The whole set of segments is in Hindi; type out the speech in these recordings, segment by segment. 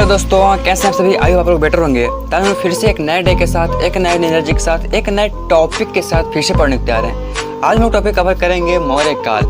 तो दोस्तों कैसे आप सभी, आई होप आप लोग बेटर होंगे। तो हम फिर से एक नए डे के साथ, एक नए एनर्जी के साथ, एक नए टॉपिक के साथ फिर से पढ़ने को तैयार हैं। आज हम लोग टॉपिक कवर करेंगे मौर्य काल।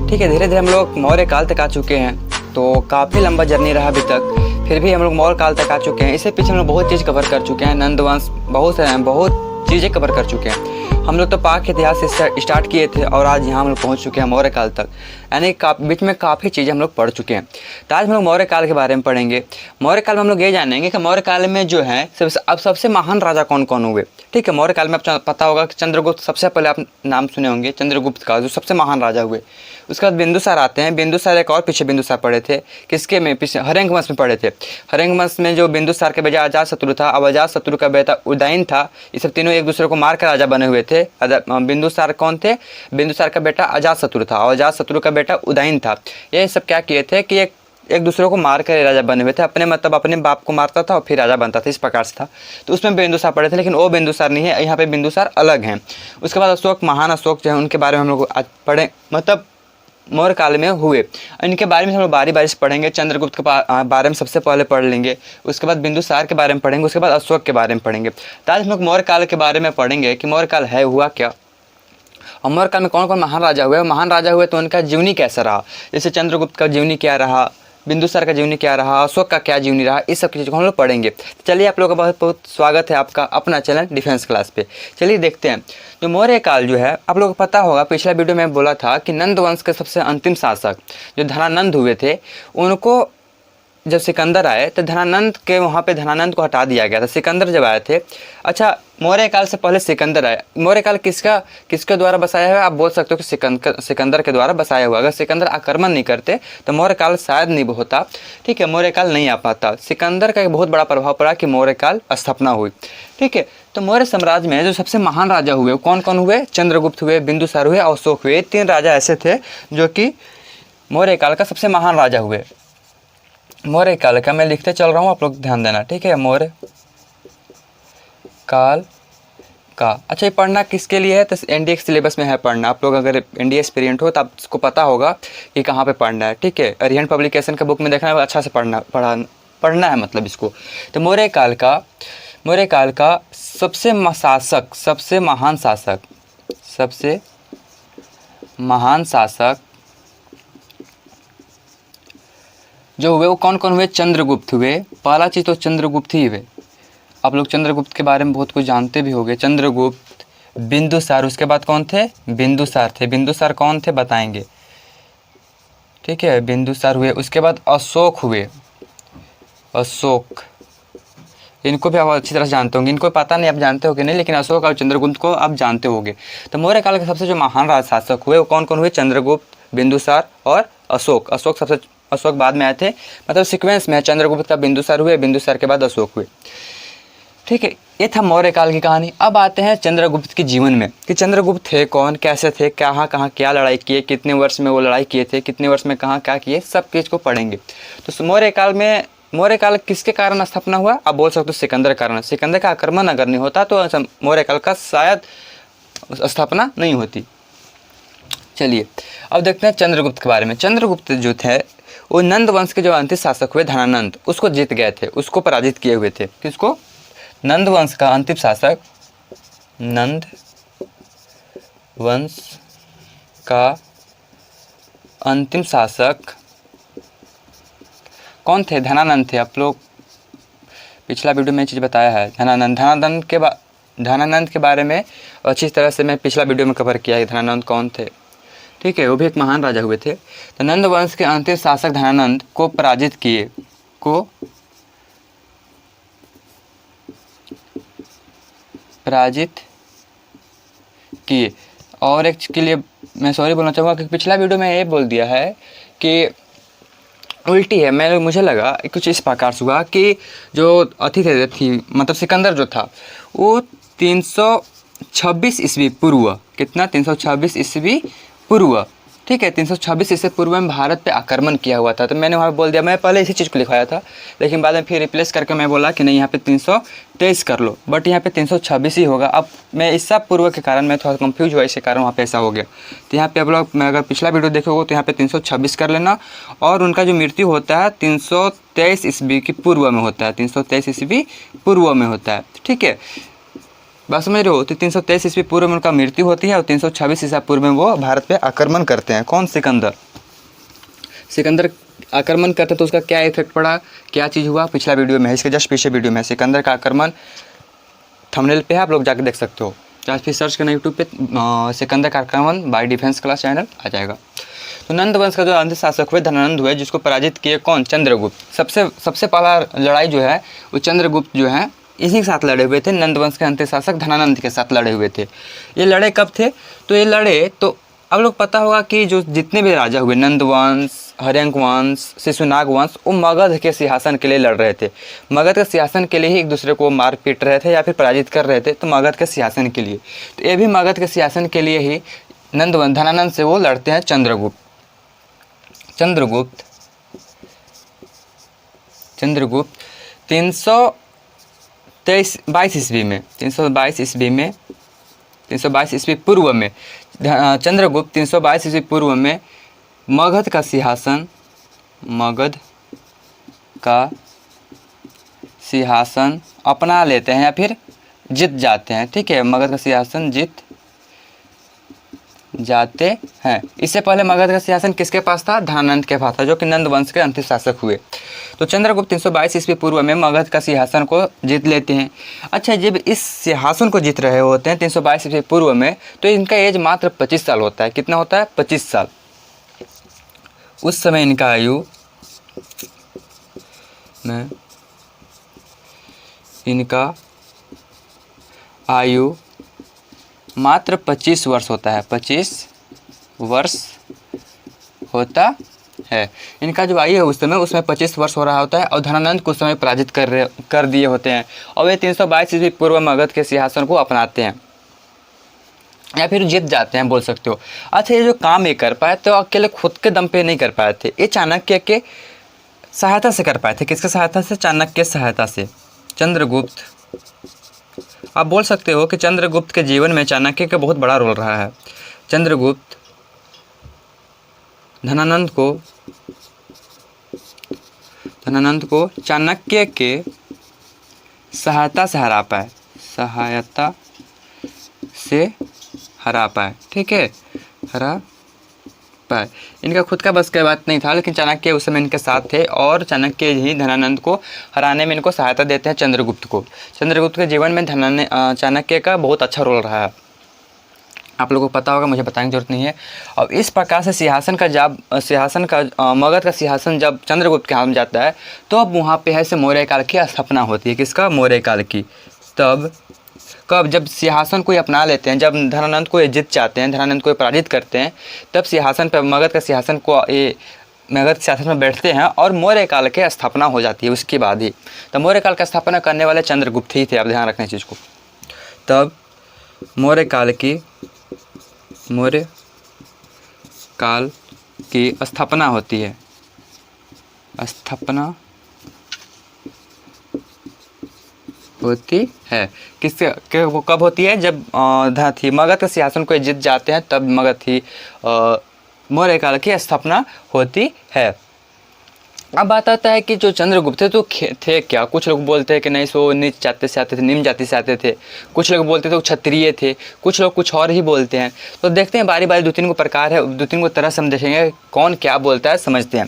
ठीक है, धीरे धीरे हम लोग मौर्य काल तक आ चुके हैं, तो काफ़ी लंबा जर्नी रहा अभी तक। फिर भी हम लोग मौर्य काल तक आ चुके हैं। इससे पीछे हम लोग बहुत चीज़ कवर कर चुके हैं, नंद वंश, बहुत चीज़ें कवर कर चुके हैं। हम लोग तो पाक के इतिहास से स्टार्ट किए थे और आज यहाँ हम लोग पहुँच चुके हैं मौर्य काल तक, यानी बीच में काफ़ी चीज़ें हम लोग पढ़ चुके हैं। तो आज हम लोग मौर्य काल के बारे में पढ़ेंगे। मौर्य काल में हम लोग ये जानेंगे कि मौर्य काल में जो है सबसे महान राजा कौन कौन हुए। ठीक है, मौर्य काल में आपको पता होगा कि चंद्रगुप्त सबसे पहले आप नाम सुने होंगे, चंद्रगुप्त का जो सबसे महान राजा हुए। उसके बाद बिंदुसार आते हैं। बिंदुसार एक और पीछे बिंदुसार पढ़े थे, किसके में, पीछे हरेंग वंश में पढ़े थे। हरेंग वंश में जो बिंदुसार के बेटा अजातशत्रु था, अब अजातशत्रु का बेटा उदयन था। ये सब तीनों एक दूसरे को मार कर राजा बने हुए थे। बिंदुसार कौन थे? बिंदुसार का बेटा अजातशत्रु था और अजातशत्रु का बेटा उदयन था। ये सब क्या किए थे कि एक दूसरे को मार कर राजा बने हुए थे। अपने बाप को मारता था और फिर राजा बनता था, इस प्रकार से था। तो उसमें बिंदुसार पढ़े थे, लेकिन वो बिंदुसार नहीं है, यहाँ पे बिंदुसार अलग हैं। उसके बाद अशोक, महान अशोक जो है, उनके बारे में हम लोग आज पढ़े, मतलब मौर्य काल में हुए। इनके बारे में हम लोग बारी बारी से पढ़ेंगे। चंद्रगुप्त के बारे में सबसे पहले पढ़ लेंगे, उसके बाद बिंदुसार के बारे में पढ़ेंगे, उसके बाद अशोक के बारे में पढ़ेंगे। तो आज हम लोग मौर्य काल के बारे में पढ़ेंगे कि मौर्य काल है, हुआ क्या, और मौर्य काल में कौन कौन महान राजा हुए। महान राजा हुए तो उनका जीवनी कैसा रहा, जैसे चंद्रगुप्त का जीवनी क्या रहा, बिंदुसार का जीवनी क्या रहा, अशोक का क्या जीवनी रहा, इस सब चीज़ों को हम लोग पढ़ेंगे। चलिए, आप लोगों का बहुत बहुत स्वागत है आपका अपना चैनल डिफेंस क्लास पे। चलिए देखते हैं। जो मौर्य काल जो है, आप लोगों को पता होगा, पिछला वीडियो में बोला था कि नंद वंश के सबसे अंतिम शासक जो धनानंद हुए थे, उनको जब सिकंदर आए तो धनानंद के वहाँ पे धनानंद को हटा दिया गया था। सिकंदर जब आए थे, अच्छा मौर्य काल से पहले सिकंदर आए। मौर्य काल किसके द्वारा बसाया हुआ है? आप बोल सकते हो कि सिकंदर के द्वारा बसाया हुआ। अगर सिकंदर आक्रमण नहीं करते तो मौर्य काल शायद नहीं होता। ठीक है, मौर्य काल नहीं आ पाता। सिकंदर का एक बहुत बड़ा प्रभाव पड़ा कि मौर्य काल स्थापना हुई। ठीक है, तो मौर्य साम्राज्य में जो सबसे महान राजा हुए वो कौन कौन हुए? चंद्रगुप्त हुए, बिंदुसार हुए और अशोक हुए। 3 राजा ऐसे थे जो कि मौर्य काल का सबसे महान राजा हुए। मौर्य काल का मैं लिखते चल रहा हूँ, आप लोग ध्यान देना। ठीक है, मौर्य काल का, अच्छा ये पढ़ना किसके लिए है? तो एनडीए सिलेबस में है पढ़ना। आप लोग अगर एनडीए एस्पिरेंट हो तो आपको पता होगा कि कहाँ पे पढ़ना है। ठीक है, अरिहंत पब्लिकेशन का बुक में देखना है, अच्छा से पढ़ना है, मतलब इसको। तो मौर्य काल का सबसे महान शासक जो हुए वो कौन कौन हुए? चंद्रगुप्त हुए। पहला चीज़ तो चंद्रगुप्त ही हुए। आप लोग चंद्रगुप्त के बारे में बहुत कुछ जानते भी होंगे। चंद्रगुप्त, बिंदुसार, उसके बाद कौन थे? बिंदुसार थे। बिंदुसार कौन थे बताएंगे। ठीक है, बिंदुसार हुए। उसके बाद अशोक हुए। अशोक, इनको भी आप अच्छी तरह से जानते होंगे। इनको पता नहीं आप जानते हो कि नहीं, लेकिन अशोक और चंद्रगुप्त को आप जानते होंगे। तो मौर्य काल के सबसे जो महान राज शासक हुए वो कौन कौन हुए? चंद्रगुप्त, बिंदुसार और अशोक। अशोक बाद में आए थे, मतलब सीक्वेंस में है। चंद्रगुप्त का बिंदुसार हुए, बिंदुसार के बाद अशोक हुए। ठीक है, ये था मौर्य काल की कहानी। अब आते हैं चंद्रगुप्त के जीवन में कि चंद्रगुप्त थे कौन, कैसे थे, कहाँ क्या लड़ाई किए, कितने वर्ष में वो लड़ाई किए थे, कितने वर्ष में कहाँ क्या किए, सब चीज़ को पढ़ेंगे। तो मौर्य काल किसके कारण स्थापना हुआ? आप बोल सकते हो सिकंदर के कारण। सिकंदर का आक्रमण अगर नहीं होता तो मौर्य काल का शायद स्थापना नहीं होती। चलिए अब देखते हैं चंद्रगुप्त के बारे में। चंद्रगुप्त जो थे वो नंद वंश के जो अंतिम शासक हुए धनानंद, उसको जीत गए थे, उसको पराजित किए हुए थे। किसको? नंद वंश का अंतिम शासक, नंद वंश का अंतिम शासक कौन थे? धनानंद थे। आप लोग पिछला वीडियो में ये चीज़ बताया है। धनानंद के बारे में अच्छी तरह से मैं पिछला वीडियो में कवर किया है, धनानंद कौन थे। ठीक है, वो भी एक महान राजा हुए थे। तो नंद वंश के अंतिम शासक धनानंद को पराजित किए। और एक के लिए मैं सॉरी बोलना चाहूँगा कि पिछला वीडियो में ये बोल दिया है कि उल्टी है। मुझे लगा कुछ इस प्रकार से हुआ कि जो अतिथि थी, मतलब सिकंदर जो था, वो 326 ईस्वी पूर्व, कितना? 326 ईस्वी पूर्व ठीक है। 326 ईस्वी पूर्व में भारत पे आक्रमण किया हुआ था। तो मैंने वहाँ पे बोल दिया, मैं पहले इसी चीज़ को लिखवाया था, लेकिन बाद में फिर रिप्लेस करके मैं बोला कि नहीं यहाँ पे 323 कर लो, बट यहाँ पे 326 ही होगा। अब मैं इस सब पूर्व के कारण मैं थोड़ा कंफ्यूज हुआ, इसके कारण वहाँ पे ऐसा हो गया। तो यहाँ पे आप लोग, मैं अगर पिछला वीडियो देखोगे तो यहाँ पे 326 कर लेना। और उनका जो मृत्यु होता है 323 ईस्वी की पूर्व में होता है, 323 ईस्वी पूर्व में होता है। ठीक है, बात समझ रहे हो। तो 323 ईस्वी पूर्व में उनका मृत्यु होती है और 326 ईसा पूर्व में वो भारत पे आक्रमण करते हैं। कौन? सिकंदर आक्रमण करते, तो उसका क्या इफेक्ट पड़ा, क्या चीज़ हुआ, पिछला वीडियो में है, इसके जस्ट पीछे वीडियो में सिकंदर का आक्रमण थंबनेल पे है, आप लोग जाकर देख सकते हो। चाहे फिर सर्च करना यूट्यूब पे सिकंदर का आक्रमण बाय डिफेंस क्लास चैनल आ जाएगा। तो नंद वंश का जो अंत शासक हुए धनानंद हुए, जिसको पराजित किए कौन? चंद्रगुप्त। सबसे पहला लड़ाई जो है वो चंद्रगुप्त जो है इसी के साथ लड़े हुए थे। नंद वंश के अंतिम शासक धनानंद के साथ लड़े हुए थे। ये लड़े कब थे? तो ये लड़े, तो अब लोग पता होगा कि जो जितने भी राजा हुए, नंद वंश, हर्यंक वंश, शिशुनाग वंश, वो मगध के सिंहासन के लिए लड़ रहे थे। मगध के सिंहासन के लिए ही एक दूसरे को मार पीट रहे थे या फिर पराजित कर रहे थे, तो मगध के सिंहासन के लिए। तो ये भी मगध के सिंहासन के लिए ही धनानंद से वो लड़ते हैं। चंद्रगुप्त 322 ईस्वी पूर्व में चंद्रगुप्त 322 ईस्वी पूर्व में मगध का सिंहासन अपना लेते हैं या फिर जीत जाते हैं। ठीक है, मगध का सिंहासन जीत जाते हैं। इससे पहले मगध का सिंहासन किसके पास था? धनानंद के पास था, जो कि नंद वंश के अंतिम शासक हुए। तो चंद्रगुप्त 322 ईस्वी पूर्व में मगध का सिंहासन को जीत लेते हैं। अच्छा, जब इस सिंहासन को जीत रहे होते हैं 322 ईस्वी पूर्व में, तो इनका एज मात्र 25 साल होता है। कितना होता है? 25 साल। उस समय इनका आयु मात्र 25 वर्ष होता है। 25 वर्ष होता है इनका जो आयु है उस समय, उसमें 25 वर्ष हो रहा होता है। और धनानंद को उस समय पराजित कर दिए होते हैं और वे 322 ईस्वी पूर्व मगध के सिंहासन को अपनाते हैं या फिर जीत जाते हैं, बोल सकते हो। अच्छा, ये जो काम ये कर पाए तो अकेले खुद के दम पे नहीं कर पाए थे, ये चाणक्य के सहायता से कर पाए थे। किसके सहायता से? चाणक्य के सहायता से। चंद्रगुप्त, आप बोल सकते हो कि चंद्रगुप्त के जीवन में चाणक्य का बहुत बड़ा रोल रहा है। चंद्रगुप्त धनानंद को चाणक्य के सहायता से हरा पाए। ठीक है, हरा पाए। इनका खुद का बस की बात नहीं था, लेकिन चाणक्य उस समय इनके साथ थे और चाणक्य ही धनानंद को हराने में इनको सहायता देते हैं। चंद्रगुप्त के जीवन में चाणक्य का बहुत अच्छा रोल रहा है। आप लोगों को पता होगा, मुझे बताने की जरूरत नहीं है। अब इस प्रकार से मगध का सिंहासन जब चंद्रगुप्त के हाथ में जाता है, तो अब वहाँ पे है से मौर्य काल की स्थापना होती है। किसका? मौर्य काल की। तब कब? जब सिंहासन को अपना लेते हैं, जब धनानंद को ये जीत जाते हैं, धनानंद को पराजित करते हैं, तब सिंहासन पर मगध के सिंहासन में बैठते हैं और मौर्य काल की स्थापना हो जाती है उसके बाद ही। तब मौर्य काल की स्थापना करने वाले चंद्रगुप्त ही थे, आप ध्यान रखना इस चीज़ को। तब मौर्य काल की स्थापना होती है। कब होती है? जब मगध के सिंहासन को जीत जाते हैं, तब मौर्य काल की स्थापना होती है। अब बात आता है कि जो चंद्रगुप्त थे क्या? कुछ लोग बोलते हैं कि नहीं, सो नीच जाति से आते थे, निम्न जाति से आते थे। कुछ लोग बोलते थे वो क्षत्रिय थे, कुछ लोग कुछ और ही बोलते हैं। तो देखते हैं बारी बारी, 2-3 प्रकार है, 2-3 तरह से हम देखेंगे कौन क्या बोलता है, समझते हैं।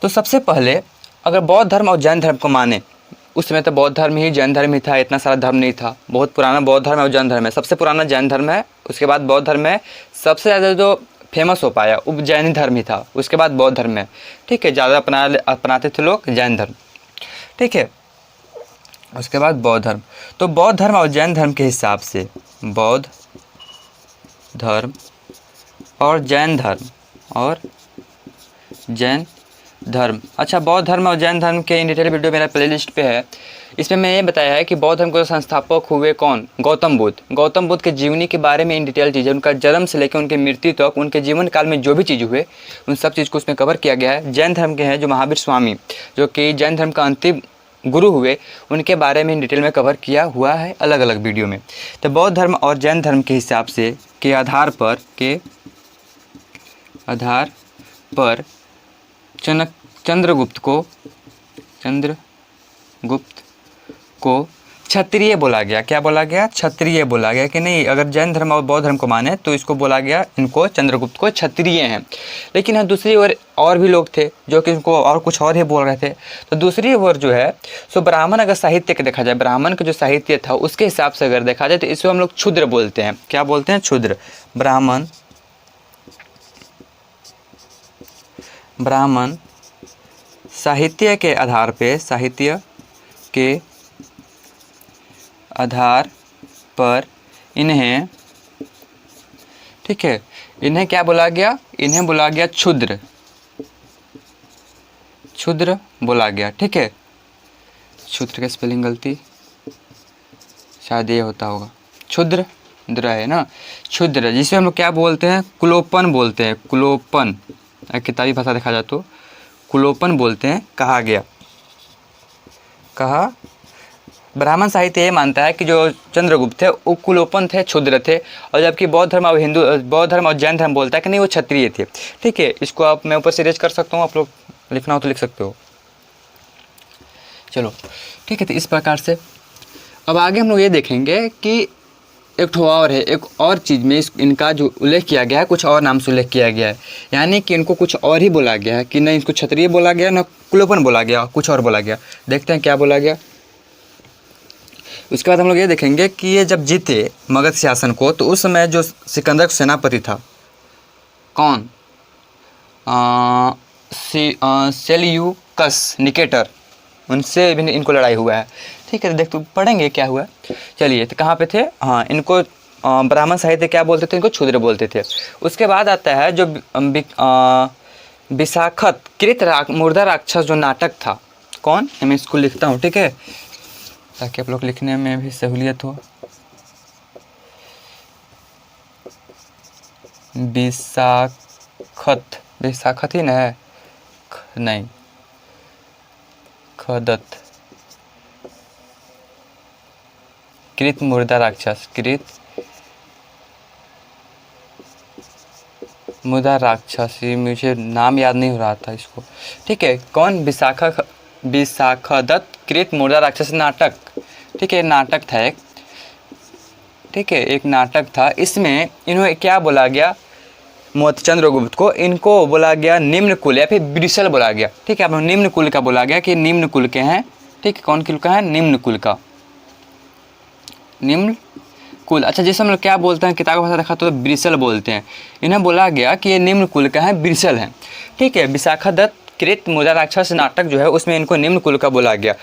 तो सबसे पहले अगर बौद्ध धर्म और जैन धर्म को माने, उस समय तो बौद्ध धर्म ही, जैन धर्म ही था, इतना सारा धर्म नहीं था। बहुत पुराना बौद्ध धर्म और जैन धर्म है। सबसे पुराना जैन धर्म है, उसके बाद बौद्ध धर्म है। सबसे ज़्यादा जो फेमस हो पाया वो जैन धर्म ही था, उसके बाद बौद्ध धर्म है। ठीक है, ज़्यादा अपनाते थे लोग जैन धर्म। ठीक है, उसके बाद बौद्ध धर्म। तो बौद्ध धर्म और जैन धर्म के हिसाब से बौद्ध धर्म और जैन धर्म। अच्छा, बौद्ध धर्म और जैन धर्म के इन डिटेल वीडियो मेरा प्लेलिस्ट पे है। इसमें मैं ये बताया है कि बौद्ध धर्म के संस्थापक हुए कौन, गौतम बुद्ध। गौतम बुद्ध के जीवनी के बारे में इन डिटेल चीज़ें, उनका जन्म से लेकर उनकी मृत्यु तक, उनके जीवन काल में जो भी चीज़ हुए उन सब चीज़ को उसमें कवर किया गया है। जैन धर्म के हैं जो महावीर स्वामी, जो कि जैन धर्म का अंतिम गुरु हुए, उनके बारे में इन डिटेल में कवर किया हुआ है अलग अलग वीडियो में। तो बौद्ध धर्म और जैन धर्म के हिसाब से के आधार पर चंद्रगुप्त को क्षत्रिय बोला गया। क्या बोला गया? क्षत्रिय बोला गया कि नहीं। अगर जैन धर्म और बौद्ध धर्म को माने तो इसको बोला गया, इनको चंद्रगुप्त को क्षत्रिय हैं। लेकिन हाँ, दूसरी ओर और भी लोग थे जो कि इनको और कुछ और ही बोल रहे थे। तो दूसरी ओर जो है सो ब्राह्मण, अगर साहित्य के देखा जाए, ब्राह्मण का जो साहित्य था उसके हिसाब से अगर देखा जाए तो इसको हम लोग क्षुद्र बोलते हैं। क्या बोलते हैं? क्षुद्र। ब्राह्मण साहित्य के आधार पर इन्हें, ठीक है, इन्हें क्या बोला गया? इन्हें बोला गया क्षुद्र बोला गया। ठीक है, क्षुद्र का स्पेलिंग गलती शायद ये होता होगा, क्षुद्र द्र है ना, क्षुद्र, जिसे हम लोग क्या बोलते हैं? कुलोपन बोलते हैं। कुलोपन, किताबी भाषा देखा जाए तो कुलोपन बोलते हैं, कहा गया। ब्राह्मण साहित्य ये मानता है कि जो चंद्रगुप्त थे वो कुलोपन थे, क्षुद्र थे, और जबकि बौद्ध धर्म और जैन धर्म बोलता है कि नहीं वो क्षत्रिय थे। ठीक है, इसको आप मैं ऊपर से रेज कर सकता हूँ, आप लोग लिखना हो तो लिख सकते हो। चलो ठीक है, तो इस प्रकार से अब आगे हम लोग ये देखेंगे कि एक ठो और है, एक और चीज़ में इनका जो उल्लेख किया गया है, कुछ और नाम से उल्लेख किया गया है, यानी कि इनको कुछ और ही बोला गया है कि नहीं इसको क्षत्रिय बोला गया, ना कुलोपन बोला गया, कुछ और बोला गया। देखते हैं क्या बोला गया। उसके बाद हम लोग ये देखेंगे कि ये जब जीते मगध शासन को, तो उस समय जो सिकंदर सेनापति था कौन? सेल्यूकस निकेटर, उनसे भी इनको लड़ाई हुआ है। ठीक है, देख तो पढ़ेंगे क्या हुआ। चलिए, तो कहाँ पे थे? हाँ, इनको ब्राह्मण साहित्य क्या बोलते थे? इनको क्षुद्र बोलते थे। उसके बाद आता है जो विशाखत कृत मुर्दा राक्षस जो नाटक था, कौन? मैं इसको लिखता हूँ, ठीक है, ताकि आप लोग लिखने में भी सहूलियत हो। विशाखत ही ना है, नहीं, खदत कृत मुर्दा राक्षस, मुर्दा राक्षस, ये मुझे नाम याद नहीं हो रहा था इसको। ठीक है, कौन? विशाखदत्त कृत मुर्दा राक्षस नाटक। ठीक है, नाटक था एक, ठीक है, एक नाटक था। इसमें इन्होंने क्या बोला गया? चंद्रगुप्त को इनको बोला गया निम्न कुल या फिर ब्रिसल बोला गया। ठीक है, अब निम्न कुल का बोला गया कि निम्न कुल के हैं। ठीक है, कौन कुल का है? निम्न कुल का, निम्न कुल। अच्छा, जिसे हम लोग क्या बोलते हैं, किताब भाषा देखा तो ब्रिसल बोलते हैं। इन्हें बोला गया कि ये निम्न कुल का है, ब्रिसल हैं। ठीक है, विशाखदत्त कृत मुर्दा राक्षस नाटक जो है उसमें इनको निम्न कुल का बोला गया।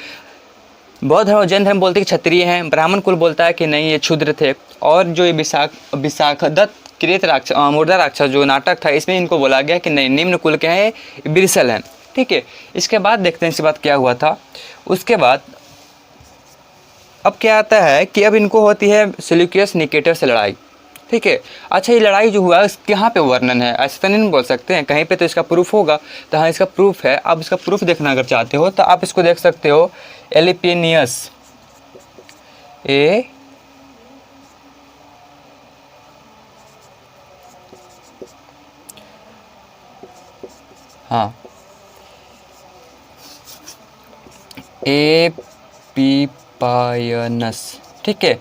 बौद्ध धर्म और जैन धर्म बोलते हैं कि क्षत्रिय हैं, ब्राह्मण कुल बोलता है कि नहीं ये क्षुद्र थे, और जो ये विशाखदत्त कृत मुर्दा राक्षस जो नाटक था इसमें इनको बोला गया कि नहीं निम्न कुल के हैं, ब्रिसल हैं। ठीक है, इसके बाद देखते हैं इसके बाद क्या हुआ था। उसके बाद अब क्या आता है कि अब इनको होती है सेल्यूकस निकेटर से लड़ाई। ठीक है, अच्छा, ये लड़ाई जो हुआ कहाँ पे वर्णन है? ऐसे तो नहीं बोल सकते हैं, कहीं पे तो इसका प्रूफ होगा। तो हाँ, इसका प्रूफ है। अब इसका प्रूफ देखना अगर चाहते हो तो आप इसको देख सकते हो, एलिपिनियस एपिपायनस। ठीक है,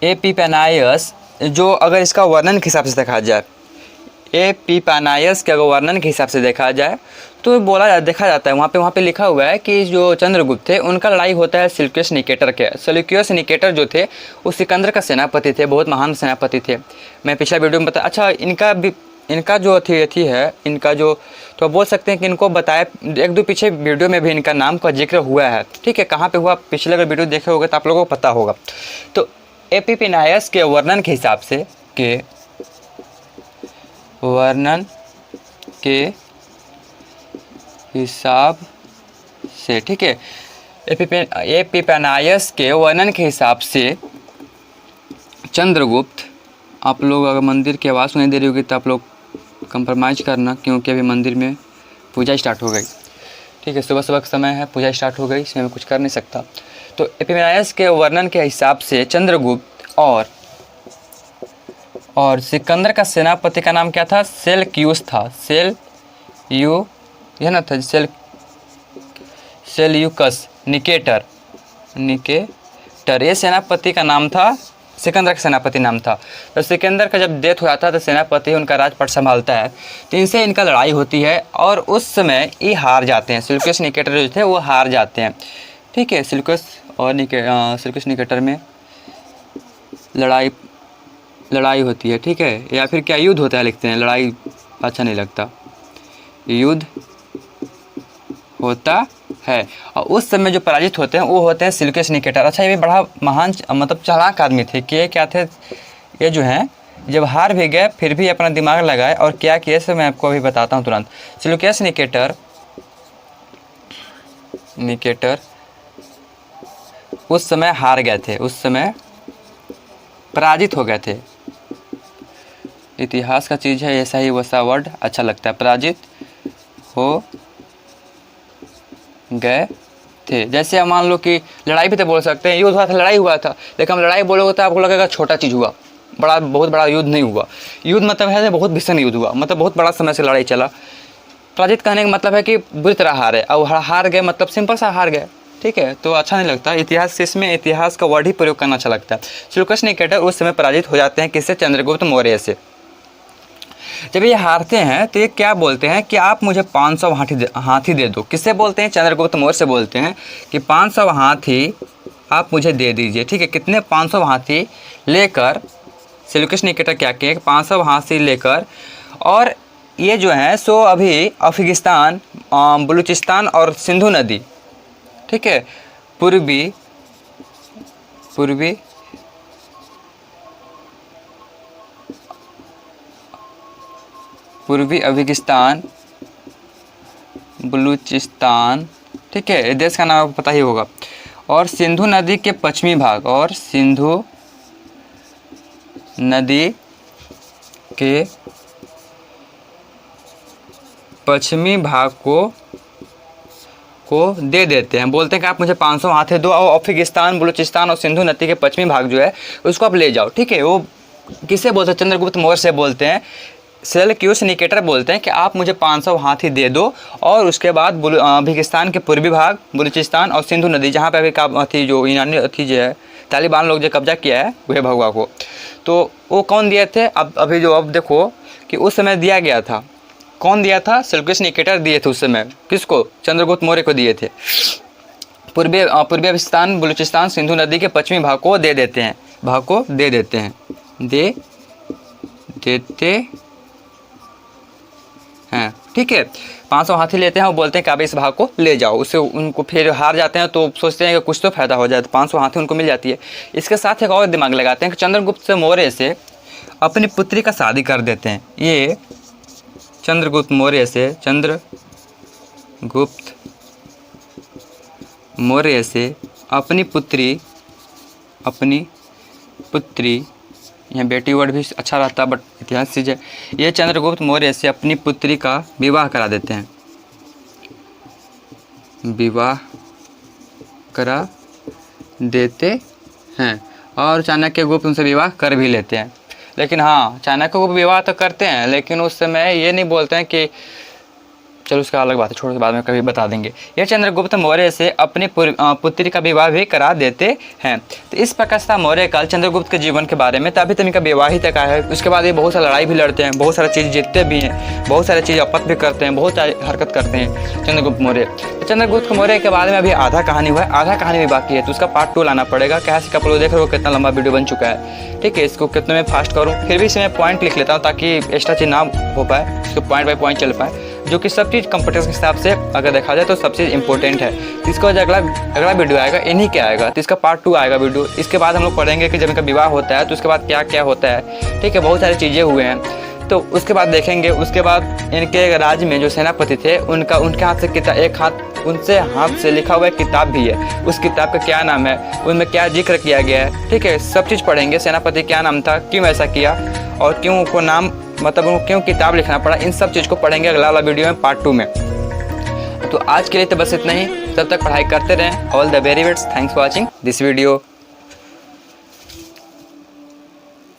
एपिपेनायस, जो अगर इसका वर्णन के हिसाब से देखा जाए, एपिपेनायस के अगर वर्णन के हिसाब से देखा जाए तो देखा जाता है वहाँ पे लिखा हुआ है कि जो चंद्रगुप्त थे उनका लड़ाई होता है सेल्यूकस निकेटर के। सेल्यूकस निकेटर जो थे वो सिकंदर का सेनापति थे, बहुत महान सेनापति थे। मैं पिछला वीडियो में बताया। अच्छा, इनका जो अथी है, इनका जो, तो बोल सकते हैं कि इनको बताया, एक दो पीछे वीडियो में भी इनका नाम का जिक्र हुआ है। ठीक है, कहाँ पे हुआ? पिछले अगर वीडियो देखे होगे तो आप लोगों को पता होगा। तो एपिपेनायस के वर्णन के हिसाब से हिसाब से, ठीक है, एपिफेनायस के वर्णन के हिसाब से चंद्रगुप्त, आप लोग अगर मंदिर की आवाज़ सुनाई दे रही होगी तो आप लोग कंप्रोमाइज़ करना, क्योंकि अभी मंदिर में पूजा स्टार्ट हो गई, ठीक है, सुबह सुबह का समय है, पूजा स्टार्ट हो गई, इसमें मैं कुछ कर नहीं सकता। तो एपिफेनायस के वर्णन के हिसाब से चंद्रगुप्त और सिकंदर का सेनापति का नाम क्या था? सेल्यूकस था। यह ना था सेल्यूकस, निकेटर, ये सेनापति का नाम था, सिकंदर का सेनापति नाम था। तो सिकंदर का जब डेथ हो जाता है तो सेनापति उनका राजपट संभालता है, तो इनसे इनका लड़ाई होती है और उस समय ये हार जाते हैं। सेल्यूकस निकेटर जो थे वो हार जाते हैं, ठीक है। सेल्यूकस निकेटर में लड़ाई होती है, ठीक है, या फिर क्या युद्ध होता है लिखते हैं, लड़ाई अच्छा नहीं लगता, युद्ध होता है। और उस समय जो पराजित होते हैं वो होते हैं सेल्यूकस निकेटर। अच्छा, ये भी बड़ा महान मतलब चालाक आदमी थे कि ये क्या थे, ये जो हैं जब हार भी गए फिर भी अपना दिमाग लगाए और क्या किए, सब मैं आपको अभी बताता हूँ तुरंत। सेल्यूकस निकेटर उस समय हार गए थे, उस समय पराजित हो गए थे। इतिहास का चीज़ है, ऐसा ही वैसा वर्ड अच्छा लगता है, पराजित हो गए थे। जैसे हम मान लो कि लड़ाई भी तो बोल सकते हैं, युद्ध हुआ था, लड़ाई हुआ था, लेकिन हम लड़ाई बोलोगे तो आपको लगेगा छोटा चीज़ हुआ, बहुत बड़ा युद्ध नहीं हुआ। युद्ध मतलब है बहुत भीषण युद्ध हुआ, मतलब बहुत बड़ा समय से लड़ाई चला। पराजित कहने का मतलब है कि बुरी तरह हारे, और हार गए मतलब सिंपल सा हार गए, ठीक है, तो अच्छा नहीं लगता। इतिहास से इसमें इतिहास का वर्ड ही प्रयोग करना अच्छा लगता है। सेल्यूकस निकेटर उस समय पराजित हो जाते हैं, किससे? चंद्रगुप्त मौर्य से। जब ये हारते हैं तो ये क्या बोलते हैं कि आप मुझे 500 हाथी दे दो। किससे बोलते हैं? चंद्रगुप्त मौर्य से बोलते हैं कि 500 हाथी आप मुझे दे दीजिए, ठीक है। कितने? 500 हाथी लेकर सेल्यूकस निकेटर क्या किए, 500 हाथी लेकर, और ये जो हैं सो अभी अफगानिस्तान, बलूचिस्तान और सिंधु नदी, ठीक है, पूर्वी अफगानिस्तान, बलूचिस्तान, ठीक है, देश का नाम पता ही होगा, और सिंधु नदी के पश्चिमी भाग, और सिंधु नदी के पश्चिमी भाग को दे देते हैं। बोलते हैं कि आप मुझे 500 हाथी दो और अफगानिस्तान, बलूचिस्तान और सिंधु नदी के पश्चिमी भाग जो है उसको आप ले जाओ, ठीक है। वो किससे बोलते हैं? चंद्रगुप्त मौर्य से बोलते हैं। सेल्यूकस निकेटर बोलते हैं कि आप मुझे 500 हाथी दे दो, और उसके बाद अफगानिस्तान के पूर्वी भाग, बलूचिस्तान और सिंधु नदी, जहाँ पे अभी जो ईरानी जो है तालिबान लोग जो कब्जा किया है वह भगवा को, तो वो कौन दिए थे? अब देखो कि उस समय दिया गया था, कौन दिया था? सेल्यूकस निकेटर दिए थे उस समय। किसको? चंद्रगुप्त मौर्य को दिए थे। पूर्वी अफगानिस्तान, बलूचिस्तान, सिंधु नदी के पश्चिमी भाग को दे देते हैं, ठीक है। 500 हाथी लेते हैं और बोलते हैं कि आप इस भाग को ले जाओ। उससे उनको फिर हार जाते हैं तो सोचते हैं कि कुछ तो फायदा हो जाए, तो 500 हाथी उनको मिल जाती है। इसके साथ एक और दिमाग लगाते हैं कि चंद्रगुप्त मौर्य से अपनी पुत्री का शादी कर देते हैं। ये चंद्रगुप्त मौर्य से अपनी पुत्री, यहाँ बेटी वर्ड भी अच्छा रहता बट इतिहास चीज़ है। ये चंद्रगुप्त मौर्य से अपनी पुत्री का विवाह करा देते हैं, और चाणक्य गुप्त उनसे विवाह कर भी लेते हैं। लेकिन हाँ, चाणक्य गुप्त विवाह तो करते हैं, लेकिन उस समय ये नहीं बोलते हैं कि चलो उसका अलग बात है, छोड़ के बाद में कभी बता देंगे। ये चंद्रगुप्त मौर्य से अपनी पुत्री का विवाह भी करा देते हैं। तो इस प्रकार से मौर्य काल चंद्रगुप्त के जीवन के बारे में। तभी तो इनका विवाह ही तक आया है। उसके बाद ये बहुत सारी लड़ाई भी लड़ते हैं, बहुत सारी चीज़ जीतते भी हैं, बहुत सारी चीज़ अपत भी करते हैं, बहुत सारी हरकत करते हैं चंद्रगुप्त मौर्य। तो चंद्रगुप्त मौर्य के बारे में अभी आधा कहानी हुआ है, आधा कहानी भी बाकी है, तो उसका पार्ट 2 लाना पड़ेगा। कैसे आप लोग देख रहे हो कितना लंबा वीडियो बन चुका है, ठीक है। इसको कितने में फास्ट करूँ, फिर भी इसमें पॉइंट लिख लेता हूँ ताकि एक्स्ट्रा चीज़ ना हो पाए, इसको पॉइंट बाई पॉइंट चल पाए, जो कि सब चीज़ कंप्यूटर के हिसाब से अगर देखा जाए तो सब चीज़ इंपॉर्टेंट है। तो इसका जो अगला वीडियो आएगा इन्हीं के आएगा, तो इसका पार्ट 2 आएगा वीडियो। इसके बाद हम लोग पढ़ेंगे कि जब इनका विवाह होता है तो उसके बाद क्या क्या होता है, ठीक है। बहुत सारी चीज़ें हुए हैं, तो उसके बाद देखेंगे। उसके बाद इनके राज्य में जो सेनापति थे उनके हाथ से उनसे हाथ से लिखा हुआ एक किताब भी है। उस किताब का क्या नाम है, उनमें क्या जिक्र किया गया है, ठीक है, सब चीज़ पढ़ेंगे। सेनापति क्या नाम था, क्यों ऐसा किया, और क्यों उनको नाम मतलब उनको क्यों किताब लिखना पड़ा, इन सब चीज़ को पढ़ेंगे अगला वाला वीडियो में, पार्ट 2 में। तो आज के लिए तो बस इतना ही। तब तक पढ़ाई करते रहें। All the very best. Thanks for watching this video.